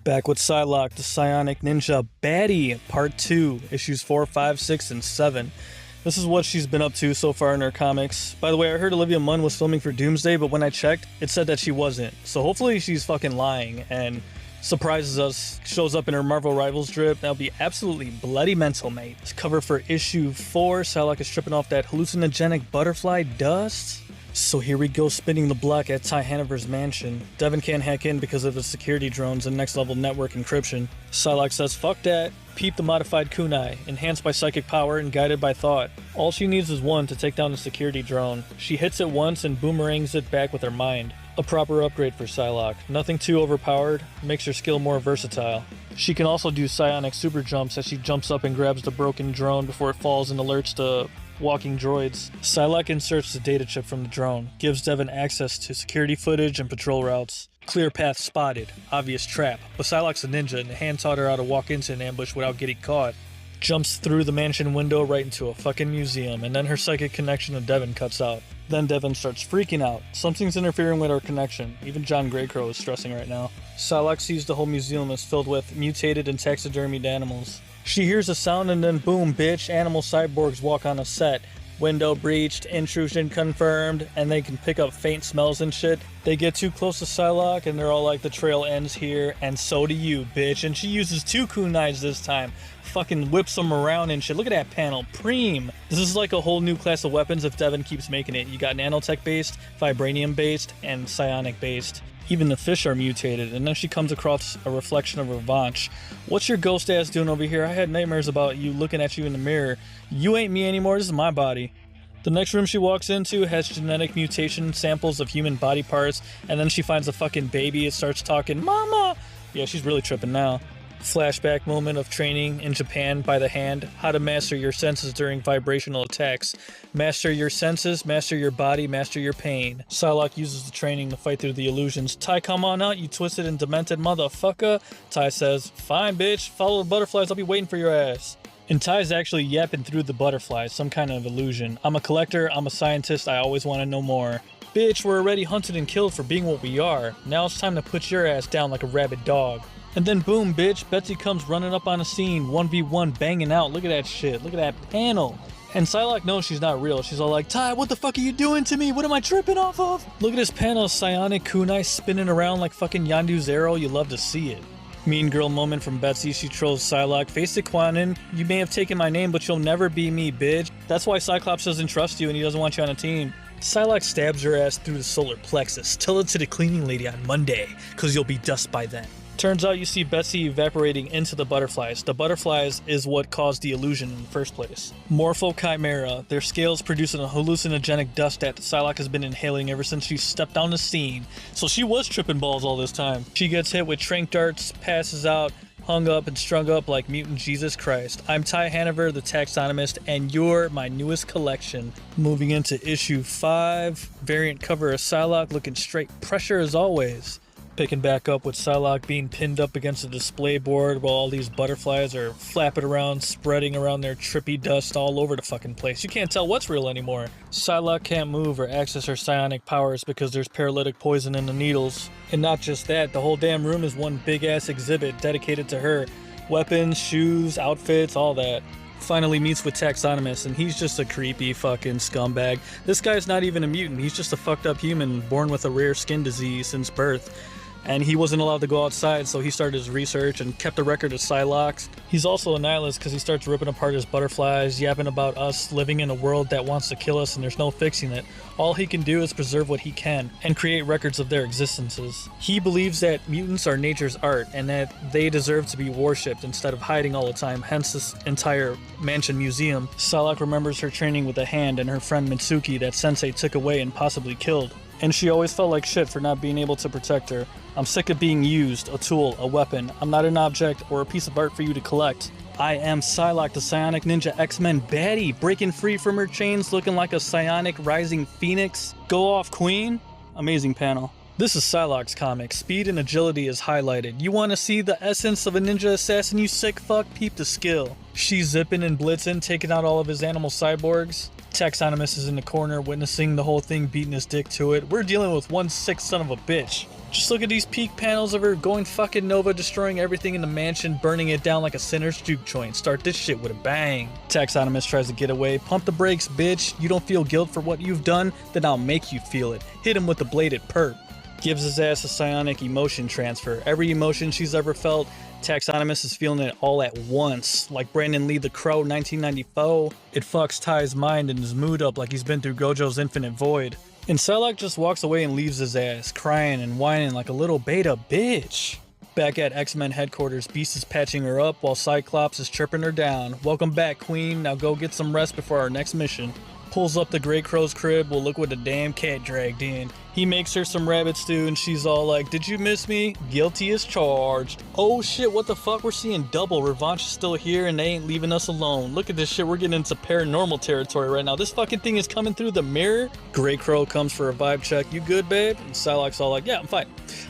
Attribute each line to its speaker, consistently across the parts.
Speaker 1: Back with Psylocke, the Psionic Ninja Baddie, Part 2, issues 4, 5, 6, and 7. This is what she's been up to so far in her comics. By the way, I heard Olivia Munn was filming for Doomsday, but when I checked, it said that she wasn't. So hopefully she's fucking lying and surprises us, shows up in her Marvel Rivals drip. That'll be absolutely bloody mental, mate. It's cover for issue 4. Psylocke is tripping off that hallucinogenic butterfly dust. So here we go, spinning the block at Ty Hanover's mansion. Devin can't hack in because of the security drones and next level network encryption. Psylocke says, fuck that. Peep the modified kunai, enhanced by psychic power and guided by thought. All she needs is one to take down the security drone. She hits it once and boomerangs it back with her mind. A proper upgrade for Psylocke. Nothing too overpowered, makes her skill more versatile. She can also do psionic super jumps as she jumps up and grabs the broken drone before it falls and alerts the walking droids. Psylocke inserts the data chip from the drone, gives Devin access to security footage and patrol routes. Clear path spotted, obvious trap, but Psylocke's a ninja and hand taught her how to walk into an ambush without getting caught. Jumps through the mansion window right into a fucking museum, and then her psychic connection to Devin cuts out. Then Devin starts freaking out. Something's interfering with our connection. Even John Greycrow is stressing right now. Psylocke sees the whole museum is filled with mutated and taxidermied animals. She hears a sound and then boom, bitch, animal cyborgs walk on a set. Window breached, intrusion confirmed, and they can pick up faint smells and shit. They get too close to Psylocke and they're all like, the trail ends here, and so do you, bitch. And she uses 2 kunais this time. Fucking whips them around and shit. Look at that panel. Preem. This is like a whole new class of weapons if Devin keeps making it. You got nanotech based, vibranium based, and psionic based. Even the fish are mutated, and then she comes across a reflection of Revanche. What's your ghost ass doing over here? I had nightmares about you looking at you in the mirror. You ain't me anymore, this is my body. The next room she walks into has genetic mutation samples of human body parts, and then she finds a fucking baby. It starts talking, Mama! Yeah, she's really tripping now. Flashback moment of training in Japan by the hand. How to master your senses during vibrational attacks. Master your senses, master your body, master your pain. Psylocke uses the training to fight through the illusions. Ty, come on out, you twisted and demented motherfucker. Ty says, fine bitch, follow the butterflies, I'll be waiting for your ass. And Ty's actually yapping through the butterflies, some kind of illusion. I'm a collector, I'm a scientist, I always want to know more. Bitch, we're already hunted and killed for being what we are. Now it's time to put your ass down like a rabid dog. And then boom, bitch, Betsy comes running up on a scene, 1v1 banging out. Look at that shit, look at that panel. And Psylocke knows she's not real. She's all like, Ty, what the fuck are you doing to me? What am I tripping off of? Look at this panel of psionic kunai spinning around like fucking Yondu's arrow. You love to see it. Mean girl moment from Betsy. She trolls Psylocke. Face it, Quanon. You may have taken my name, but you'll never be me, bitch. That's why Cyclops doesn't trust you and he doesn't want you on a team. Psylocke stabs her ass through the solar plexus. Tell it to the cleaning lady on Monday, cause you'll be dust by then. Turns out you see Betsy evaporating into the butterflies. The butterflies is what caused the illusion in the first place. Morpho Chimera. Their scales producing a hallucinogenic dust that Psylocke has been inhaling ever since she stepped on the scene. So she was tripping balls all this time. She gets hit with trank darts, passes out, hung up and strung up like mutant Jesus Christ. I'm Ty Hanover, the taxonomist, and you're my newest collection. Moving into issue 5. Variant cover of Psylocke looking straight pressure as always. Picking back up with Psylocke being pinned up against a display board while all these butterflies are flapping around, spreading around their trippy dust all over the fucking place. You can't tell what's real anymore. Psylocke can't move or access her psionic powers because there's paralytic poison in the needles. And not just that, the whole damn room is one big ass exhibit dedicated to her. Weapons, shoes, outfits, all that. Finally meets with Taxonomist, and he's just a creepy fucking scumbag. This guy's not even a mutant, he's just a fucked up human born with a rare skin disease since birth. And he wasn't allowed to go outside, so he started his research and kept a record of Psylocke. He's also a nihilist because he starts ripping apart his butterflies, yapping about us living in a world that wants to kill us and there's no fixing it. All he can do is preserve what he can and create records of their existences. He believes that mutants are nature's art and that they deserve to be worshipped instead of hiding all the time, hence this entire mansion museum. Psylocke remembers her training with a hand and her friend Mitsuki that Sensei took away and possibly killed. And she always felt like shit for not being able to protect her. I'm sick of being used, a tool, a weapon. I'm not an object or a piece of art for you to collect. I am Psylocke, the Psionic Ninja X-Men baddie, breaking free from her chains looking like a psionic rising phoenix. Go off, queen. Amazing panel. This is Psylocke's comic. Speed and agility is highlighted. You want to see the essence of a ninja assassin, you sick fuck? Peep the skill. She's zipping and blitzing, taking out all of his animal cyborgs. Taxonomist is in the corner witnessing the whole thing, beating his dick to it. We're dealing with one sick son of a bitch. Just look at these peak panels of her going fucking Nova, destroying everything in the mansion, burning it down like a sinner's juke joint. Start this shit with a bang. Taxonomist tries to get away. Pump the brakes, bitch. You don't feel guilt for what you've done? Then I'll make you feel it. Hit him with the bladed perp. Gives his ass a psionic emotion transfer. Every emotion she's ever felt, Taxonomist is feeling it all at once. Like Brandon Lee the Crow 1994. It fucks Ty's mind and his mood up like he's been through Gojo's infinite void. And Psylocke just walks away and leaves his ass, crying and whining like a little beta bitch. Back at X-Men headquarters, Beast is patching her up while Cyclops is chirping her down. Welcome back, Queen. Now go get some rest before our next mission. Pulls up the Grey Crow's crib. Well, look what the damn cat dragged in. He makes her some rabbit stew and she's all like, did you miss me? Guilty as charged. Oh shit, what the fuck? We're seeing double. Revanche is still here and they ain't leaving us alone. Look at this shit. We're getting into paranormal territory right now. This fucking thing is coming through the mirror. Grey Crow comes for a vibe check. You good, babe? And Psylocke's all like, yeah, I'm fine.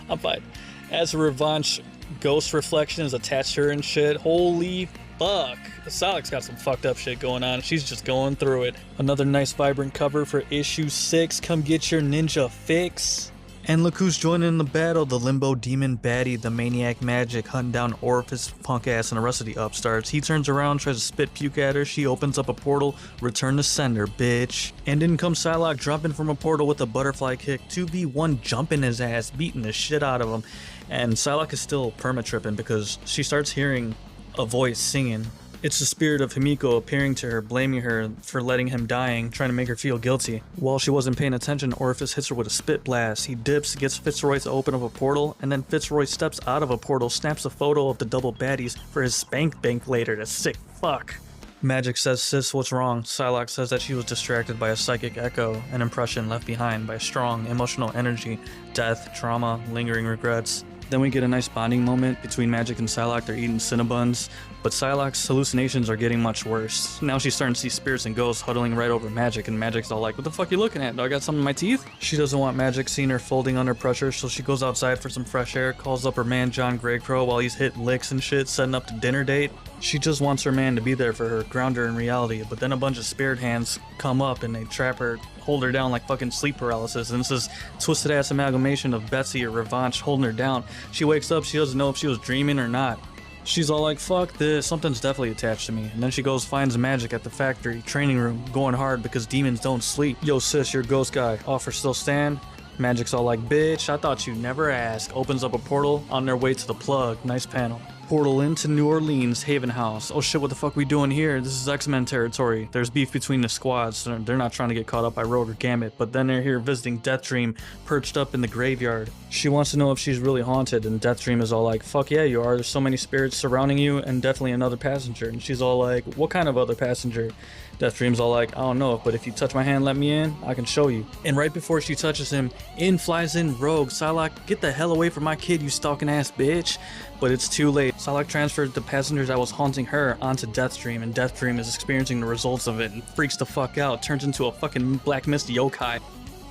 Speaker 1: I'm fine. As a Revanche ghost reflection is attached to her and shit. Holy fuck. Psylocke's got some fucked up shit going on. She's just going through it. Another nice vibrant cover for issue 6. Come get your ninja fix. And look who's joining in the battle. The limbo demon baddie, the maniac magic, hunting down Orifice, punk ass, and the rest of the upstarts. He turns around, tries to spit puke at her. She opens up a portal. Return to sender, bitch. And in comes Psylocke dropping from a portal with a butterfly kick. 2v1 jumping his ass, beating the shit out of him. And Psylocke is still perma-tripping because she starts hearing a voice singing. It's the spirit of Himiko appearing to her, blaming her for letting him dying, trying to make her feel guilty. While she wasn't paying attention, Orifice hits her with a spit blast. He dips, gets Fitzroy to open up a portal, and then Fitzroy steps out of a portal, snaps a photo of the double baddies for his spank bank later. That's sick fuck. Magic says, sis, what's wrong? Psylocke says that she was distracted by a psychic echo, an impression left behind by strong emotional energy, death, trauma, lingering regrets. Then we get a nice bonding moment between Magic and Psylocke. They're eating Cinnabons, but Psylocke's hallucinations are getting much worse. Now she's starting to see spirits and ghosts huddling right over Magic, and Magic's all like, what the fuck you looking at? Do I got something in my teeth? She doesn't want Magic seeing her folding under pressure, so she goes outside for some fresh air, calls up her man John Greycrow while he's hitting licks and shit, setting up the dinner date. She just wants her man to be there for her, ground her in reality, but then a bunch of spirit hands come up and they trap her, hold her down like fucking sleep paralysis, and this is twisted ass amalgamation of Betsy or Revanche holding her down. She wakes up, she doesn't know if she was dreaming or not. She's all like, fuck this, something's definitely attached to me. And then she goes finds Magic at the factory training room, going hard because demons don't sleep. Yo sis, you're ghost guy, offer still stand? Magic's all like, bitch, I thought you never asked. Opens up a portal on their way to the plug. Nice panel. Portal into New Orleans, Haven House. Oh shit, what the fuck we doing here? This is X-Men territory. There's beef between the squads. So they're not trying to get caught up by Rogue or Gambit, but then they're here visiting Deathstream, perched up in the graveyard. She wants to know if she's really haunted, and Deathstream is all like, fuck yeah, you are. There's so many spirits surrounding you, and definitely another passenger. And she's all like, what kind of other passenger? Deathstream's all like, I don't know, but if you touch my hand, let me in, I can show you. And right before she touches him, in flies in Rogue. Psylocke, get the hell away from my kid, you stalking ass bitch. But it's too late. Psylocke transferred the passengers that was haunting her onto Deathstream, and Deathstream is experiencing the results of it and freaks the fuck out, turns into a fucking Black Mist yokai.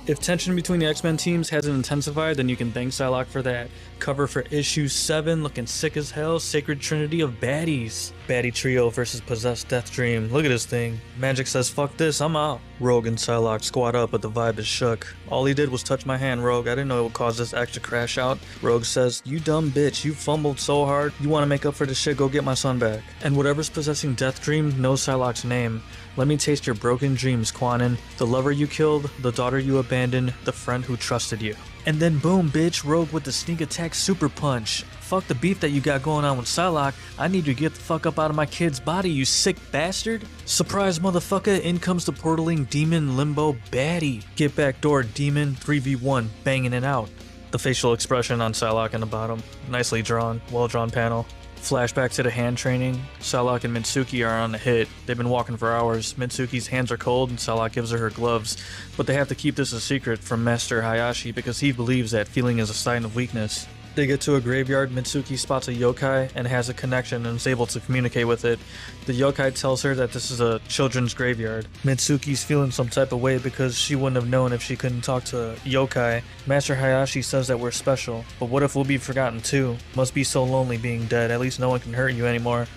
Speaker 1: If tension between the X-Men teams hasn't intensified, then you can thank Psylocke for that. Cover for issue 7, looking sick as hell. Sacred Trinity of Baddies. Baddie Trio versus Possessed Deathstream. Look at this thing. Magic says, fuck this, I'm out. Rogue and Psylocke squat up, but the vibe is shook. All he did was touch my hand, Rogue. I didn't know it would cause this extra crash out. Rogue says, you dumb bitch, you fumbled so hard. You want to make up for this shit, go get my son back. And whatever's possessing Deathstream knows Psylocke's name. Let me taste your broken dreams, Quanon. The lover you killed, the daughter you abandoned, the friend who trusted you. And then boom, bitch, Rogue with the sneak attack super punch. Fuck the beef that you got going on with Psylocke. I need you to get the fuck up out of my kid's body, you sick bastard. Surprise, motherfucker, in comes the portaling demon limbo baddie. Get back door, demon, 3v1, banging it out. The facial expression on Psylocke in the bottom. Nicely drawn, well drawn panel. Flashback to the hand training. Psylocke and Mitsuki are on the hit. They've been walking for hours. Mitsuki's hands are cold and Psylocke gives her gloves. But they have to keep this a secret from Master Hayashi because he believes that feeling is a sign of weakness. They get to a graveyard, Mitsuki spots a yokai and has a connection and is able to communicate with it. The yokai tells her that this is a children's graveyard. Mitsuki's feeling some type of way because she wouldn't have known if she couldn't talk to yokai. Master Hayashi says that we're special, but what if we'll be forgotten too? Must be so lonely being dead, at least no one can hurt you anymore.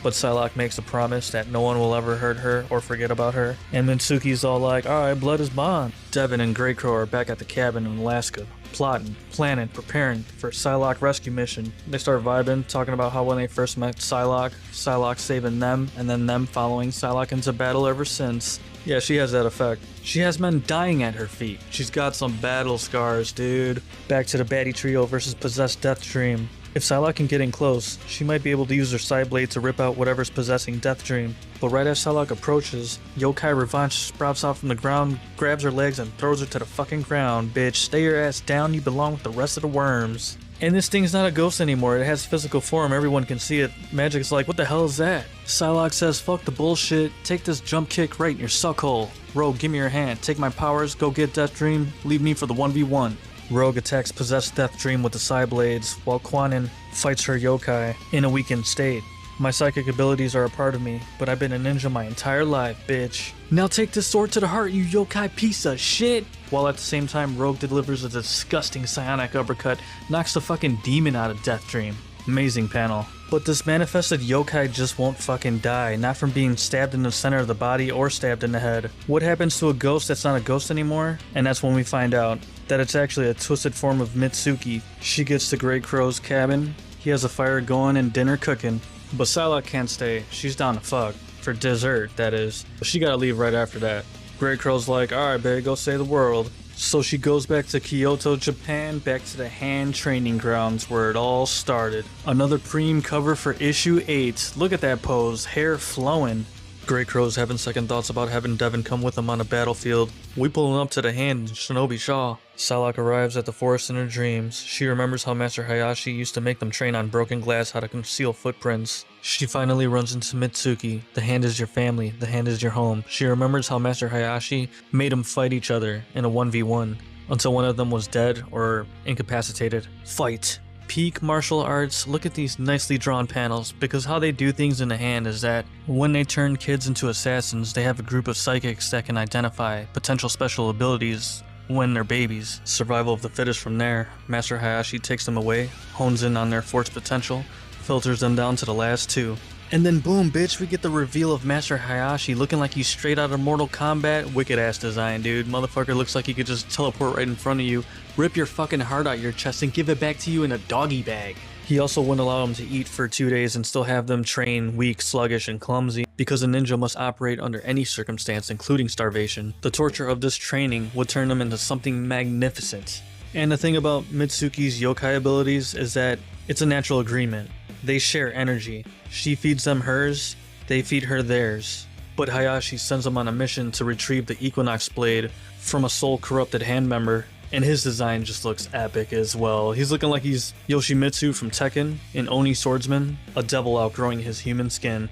Speaker 1: But Psylocke makes a promise that no one will ever hurt her or forget about her. And Mitsuki's all like, alright, blood is bond. Devin and Greycrow are back at the cabin in Alaska. plotting, planning, preparing for Psylocke rescue mission. They start vibing, talking about how when they first met Psylocke, Psylocke saving them, and then them following Psylocke into battle ever since. Yeah, she has that effect. She has men dying at her feet. She's got some battle scars, dude. Back to the baddie trio versus possessed Death Dream. If Psylocke can get in close, she might be able to use her side blade to rip out whatever's possessing Death Dream. But right as Psylocke approaches, Yokai Revenge sprouts out from the ground, grabs her legs, and throws her to the fucking ground. Bitch, stay your ass down, you belong with the rest of the worms. And this thing's not a ghost anymore, it has physical form, everyone can see it. Magic's like, what the hell is that? Psylocke says, fuck the bullshit, take this jump kick right in your suckhole. Rogue, give me your hand, take my powers, go get Death Dream, leave me for the 1v1. Rogue attacks possessed Death Dream with the side blades, while Quanin fights her yokai in a weakened state. My psychic abilities are a part of me, but I've been a ninja my entire life, bitch. Now take this sword to the heart, you yokai piece of shit! While at the same time, Rogue delivers a disgusting psionic uppercut, knocks the fucking demon out of Death Dream. Amazing panel. But this manifested yokai just won't fucking die, not from being stabbed in the center of the body or stabbed in the head. What happens to a ghost that's not a ghost anymore? And that's when we find out that it's actually a twisted form of Mitsuki. She gets to Grey Crow's cabin, he has a fire going and dinner cooking. But Psylocke can't stay, she's down to fuck. For dessert, that is. But she gotta leave right after that. Grey Crow's like, alright babe, go save the world. So she goes back to Kyoto, Japan, back to the hand training grounds where it all started. Another preem cover for issue 8. Look at that pose, hair flowing. Grey Crow's having second thoughts about having Devon come with him on the battlefield. We pulling up to the hand in Shinobi Shaw. Psylocke arrives at the forest in her dreams. She remembers how Master Hayashi used to make them train on broken glass how to conceal footprints. She finally runs into Mitsuki. The hand is your family, the hand is your home. She remembers how Master Hayashi made them fight each other in a 1v1 until one of them was dead or incapacitated. Fight. Peak martial arts. Look at these nicely drawn panels, because how they do things in the hand is that when they turn kids into assassins, they have a group of psychics that can identify potential special abilities when they're babies. Survival of the fittest from there. Master Hayashi takes them away, hones in on their force potential, filters them down to the last two. And then boom, bitch, we get the reveal of Master Hayashi looking like he's straight out of Mortal Kombat. Wicked ass design, dude. Motherfucker looks like he could just teleport right in front of you, rip your fucking heart out your chest, and give it back to you in a doggy bag. He also wouldn't allow them to eat for 2 days and still have them train weak, sluggish, and clumsy, because a ninja must operate under any circumstance, including starvation. The torture of this training would turn them into something magnificent. And the thing about Mitsuki's yokai abilities is that it's a natural agreement. They share energy. She feeds them hers, they feed her theirs. But Hayashi sends them on a mission to retrieve the Equinox blade from a soul-corrupted hand member, and his design just looks epic as well. He's looking like he's Yoshimitsu from Tekken, an Oni swordsman, a devil outgrowing his human skin.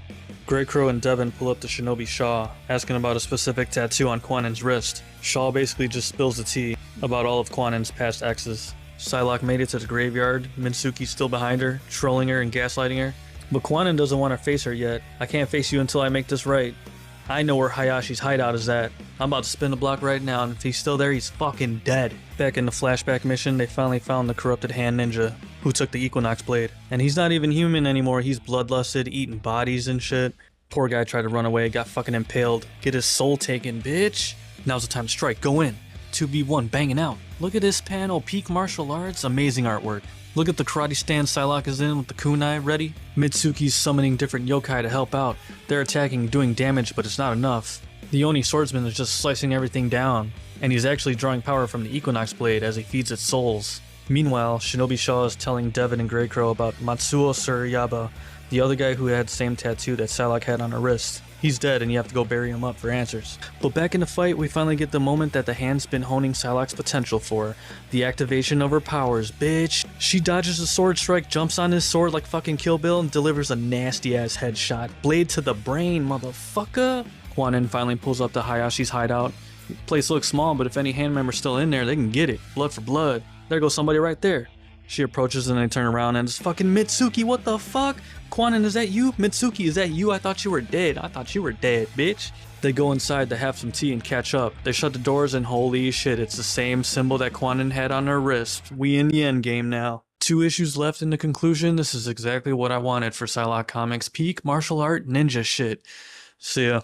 Speaker 1: Grey Crow and Devon pull up to Shinobi Shaw, asking about a specific tattoo on Quanin's wrist. Shaw basically just spills the tea about all of Quanin's past exes. Psylocke made it to the graveyard, Mitsuki's still behind her, trolling her and gaslighting her. But Quanin doesn't want to face her yet. I can't face you until I make this right. I know where Hayashi's hideout is at. I'm about to spin the block right now, and if he's still there, he's fucking dead. Back in the flashback mission, they finally found the corrupted hand ninja who took the Equinox blade. And he's not even human anymore, he's bloodlusted, eating bodies and shit. Poor guy tried to run away, got fucking impaled. Get his soul taken, bitch. Now's the time to strike, go in. 2v1 banging out. Look at this panel, peak martial arts, amazing artwork. Look at the karate stand Psylocke is in with the kunai ready. Mitsuki's summoning different yokai to help out. They're attacking, doing damage, but it's not enough. The Oni swordsman is just slicing everything down, and he's actually drawing power from the Equinox blade as he feeds its souls. Meanwhile, Shinobi Shaw is telling Devon and Grey Crow about Matsuo Suriyaba, the other guy who had the same tattoo that Psylocke had on her wrist. He's dead and you have to go bury him up for answers. But back in the fight, we finally get the moment that the hand's been honing Psylocke's potential for. The activation of her powers, bitch. She dodges a sword strike, jumps on his sword like fucking Kill Bill, and delivers a nasty ass headshot. Blade to the brain, motherfucker. Quanin finally pulls up to Hayashi's hideout. The place looks small, but if any hand member's still in there, they can get it. Blood for blood. There goes somebody right there. She approaches and they turn around and it's fucking Mitsuki, what the fuck? Quanin, is that you? Mitsuki, is that you? I thought you were dead. I thought you were dead, bitch. They go inside to have some tea and catch up. They shut the doors and holy shit, it's the same symbol that Quanin had on her wrist. We in the end game now. 2 issues left in the conclusion. This is exactly what I wanted for Psylocke Comics. Peak martial art ninja shit. See ya.